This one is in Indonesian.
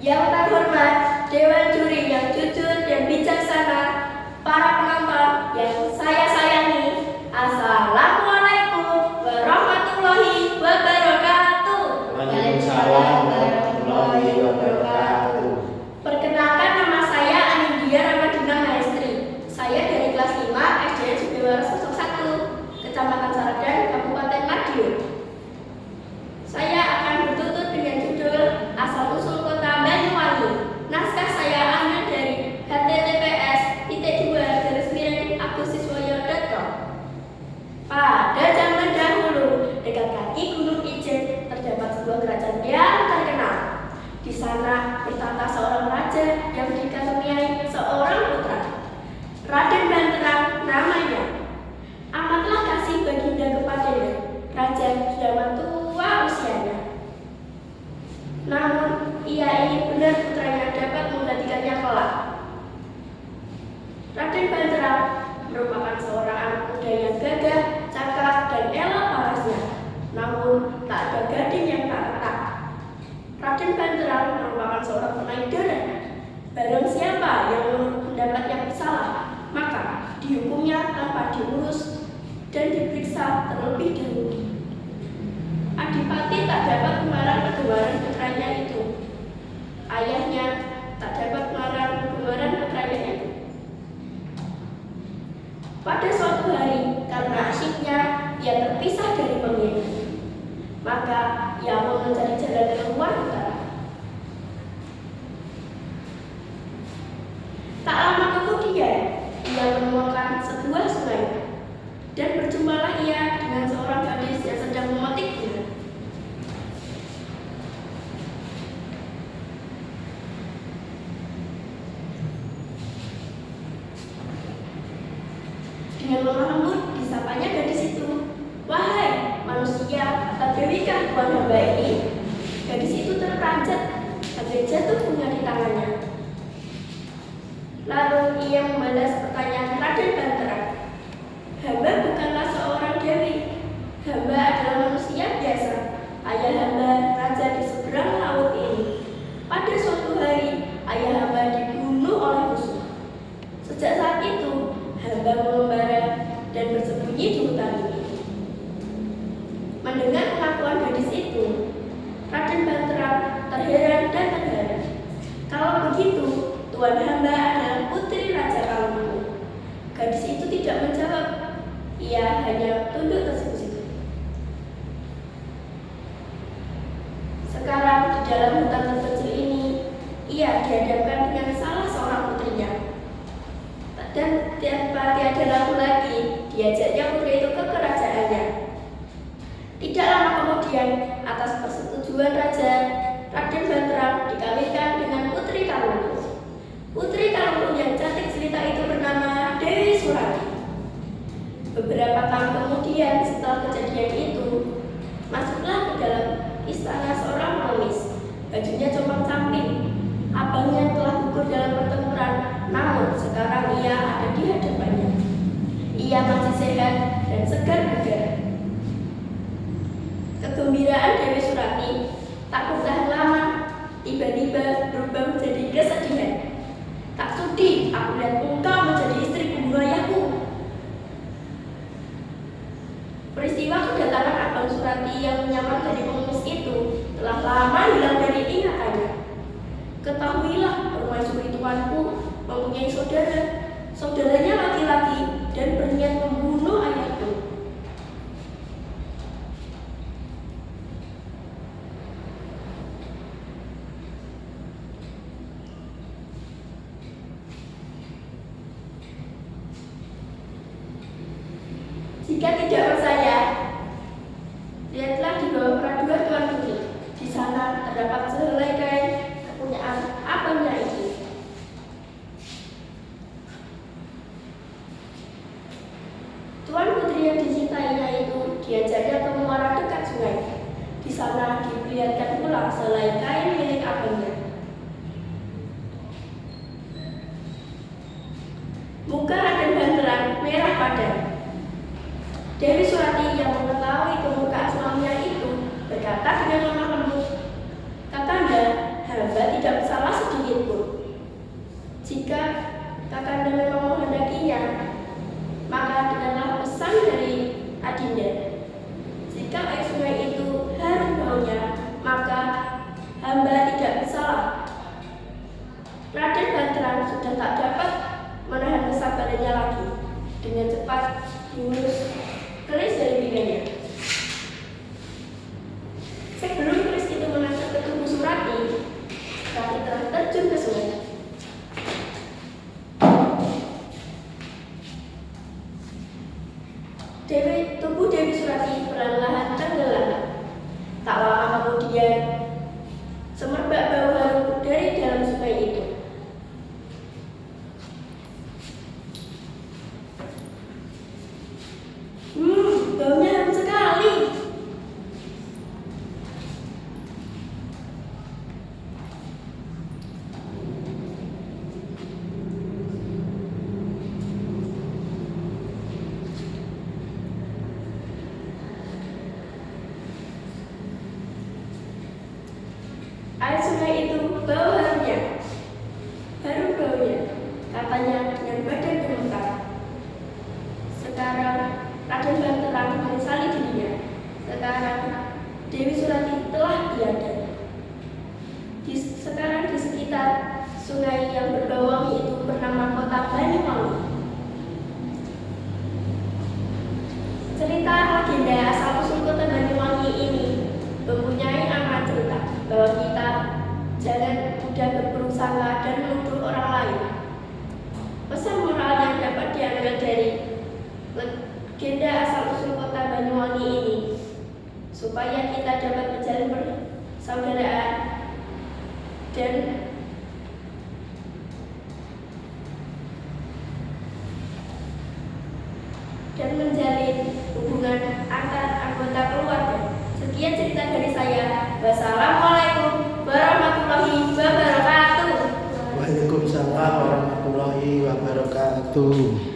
Yang terhormat Dewan Juri yang jujur dan bijaksana, para penonton yang saya sayangi, Assalamualaikum warahmatullahi wabarakatuh. Waalaikumsalam warahmatullahi wabarakatuh. Perkenalkan, nama saya Anindya Ramadina Maestri. Saya dari kelas 5 SD Jubewara 01, Kecamatan Saradan, Kabupaten Madiun. Saya akan bertutur dengan judul Asal-usul Kota Banyuwangi. Naskah saya ambil dari https://agusiswoyo.com. Pada zaman dahulu, dekat kaki Gunung Ijen terdapat sebuah kerajaan yang terkenal. Di sana bertata seorang raja yang dikaruniai seorang putra, Raden Banterang namanya. Amatlah kasih baginda kepadanya. Raja sudah tua usianya. Namun ia ingin benar putranya dapat menggantikannya kelak. Raden Banterang merupakan seorang anak muda yang gagah, cakap, dan elok parasnya. Namun tak ada gading yang tak retak. Raden Banterang merupakan seorang penaik darah. Barang siapa yang menurut pendapatnya bersalah, maka dihukumnya tanpa diurus dan diperiksa terlebih dahulu. Adipati tak dapat melarang kegemaran putranya itu. Ayahnya tak dapat melarang kegemaran putranya itu. Pada suatu hari, karena asyiknya ia terpisah dari pengingat, maka ia mau mencari jalan keluar utara. Tak lama kemudian, ia menemukan sebuah sungai, dan berjumpalah ia dengan seorang gadis yang sedang memetik bunga. Dengan lemah lembut disapanya gadis itu, "Wahai manusia atau dewikah tuan hamba ini?" Gadis itu terperanjat sampai jatuh bunga di tangannya. Lalu ia membalas pertanyaan Raden Banterang. "Hamba bukanlah seorang dewi. Hamba adalah manusia biasa. Ayah hamba raja di seberang laut ini. Pada suatu hari, ayah hamba dibunuh oleh musuh. Sejak saat itu, hamba mengembara dan bersembunyi di hutan ini." Mendengar pengakuan gadis itu, Raden Banterang terheran dan terheran. Kalau begitu, tuan hamba adalah putri Raja Kalungku. Gadis itu tidak menjawab. Ia hanya tunduk tersipu-sipu. Sekarang di dalam hutan terkecil ini, ia dihadapkan dengan salah seorang putrinya. Dan tanpa tiada ragu lagi, diajaknya putri itu ke kerajaannya. Tidak lama kemudian, atas persetujuan raja, Raden Banterang dikawinkan dengan putri Kalungku. Putri Kalungku yang cantik jelita itu bernama Dewi Surati. Beberapa tahun kemudian setelah kejadian itu, masuklah ke dalam istana seorang pengemis. Bajunya compang-camping. Abangnya telah gugur dalam pertempuran, namun sekarang ia ada di hadapannya. Ia masih sehat dan segar bugar. Kegembiraan Dewi Surati tak bertahan lama, tiba-tiba berubah menjadi kesedihan. "Tak sudi aku lihat engkau menjadi istri pembunuh ayahku." Peristiwa kedatangan Abang Surati yang menyamar jadi pengemis itu telah lama hilang dari ingatannya. "Ketahuilah, permaisuri tuanku mempunyai saudara. Saudaranya laki-laki dan berniat membunuh ayahku." Jika tidak percaya, lihatlah di bawah peraduan Tuan Putri. Di sana terdapat sehelai kain kepunyaan abangnya itu. Tuan Putri yang dicintainya itu diajaknya ke muara dekat sungai. Di sana diperlihatkan pula sehelai kain milik abangnya. Muka Raden Banterang merah padam. Dewi sudah tak dapat menahan kesabarannya lagi. Dengan cepat Yunus keris dari pinggannya. Sebelum keris itu menangkap ke tubuh Surati, Surati telah terjun ke sungai. Tubuh Dewi Surati perlahan-lahan tenggelam. Tak lama kemudian, semerbak bau harum dari dalam sungai itu. Baunya harum sekali. Air sungai itu bau harumnya. Harum baunya, katanya dengan badan gemetar. Sekarang Raden Banterang menyesali dirinya. Sekarang Dewi Surati telah tiada. Sekarang di sekitar sungai yang berbau wangi itu bernama kota Banyuwangi. Cerita legenda asal-usul kota Banyuwangi ini mempunyai amat cerita bahwa kita jangan mudah berprasangka dan menuduh orang lain. Pesan moral yang dapat diambil dari legenda asal-usul kota Banyuwangi ini, supaya kita dapat menjalin persaudaraan dan menjalin hubungan antar anggota keluarga. Sekian cerita dari saya. Wassalamualaikum warahmatullahi wabarakatuh. Waalaikumsalam warahmatullahi wabarakatuh.